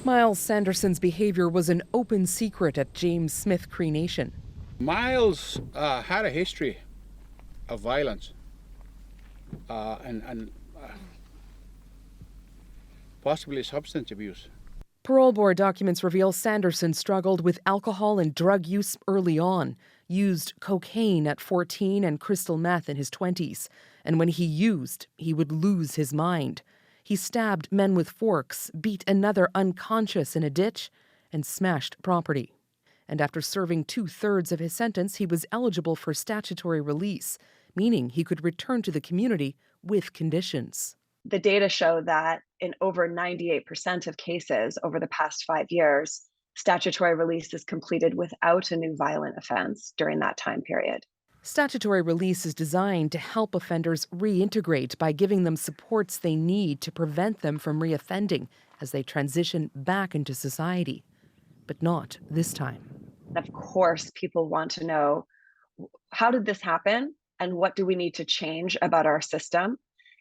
Myles Sanderson's behavior was an open secret at James Smith Cree Nation. Myles had a history of violence and possibly substance abuse. Parole board documents reveal Sanderson struggled with alcohol and drug use early on, used cocaine at 14 and crystal meth in his 20s. And when he used, he would lose his mind. He stabbed men with forks, beat another unconscious in a ditch, and smashed property. And after serving 2/3 of his sentence, he was eligible for statutory release, meaning he could return to the community with conditions. The data show that in over 98% of cases over the past 5 years, statutory release is completed without a new violent offense during that time period. Statutory release is designed to help offenders reintegrate by giving them supports they need to prevent them from reoffending as they transition back into society. But not this time. Of course, people want to know, how did this happen and what do we need to change about our system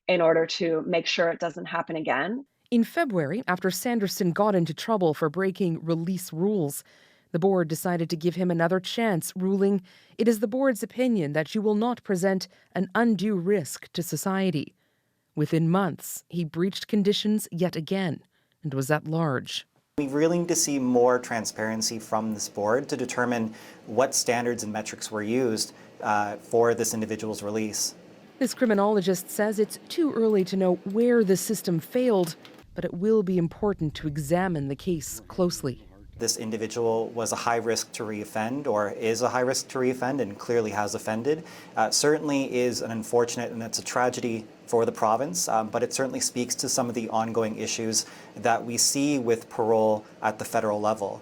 in order to make sure it doesn't happen again? In February, after Sanderson got into trouble for breaking release rules, the board decided to give him another chance, ruling it is the board's opinion that you will not present an undue risk to society. Within months, he breached conditions yet again and was at large. We really need to see more transparency from this board to determine what standards and metrics were used for this individual's release. This criminologist says it's too early to know where the system failed, but it will be important to examine the case closely. This individual was a high risk to reoffend, or is a high risk to reoffend and clearly has offended. Certainly is an unfortunate, and it's a tragedy for the province, but it certainly speaks to some of the ongoing issues that we see with parole at the federal level.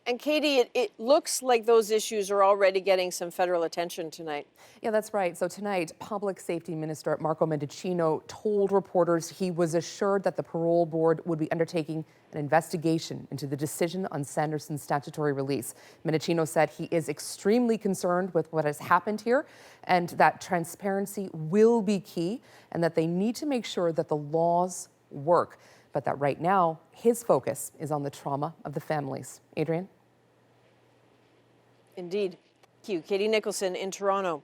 And Katie, it looks like those issues are already getting some federal attention tonight. Yeah, that's right. So tonight, Public Safety Minister Marco Mendicino told reporters he was assured that the parole board would be undertaking an investigation into the decision on Sanderson's statutory release. Mendicino said he is extremely concerned with what has happened here and that transparency will be key and that they need to make sure that the laws work. But that right now, his focus is on the trauma of the families. Adrienne? Indeed. Thank you. Katie Nicholson in Toronto.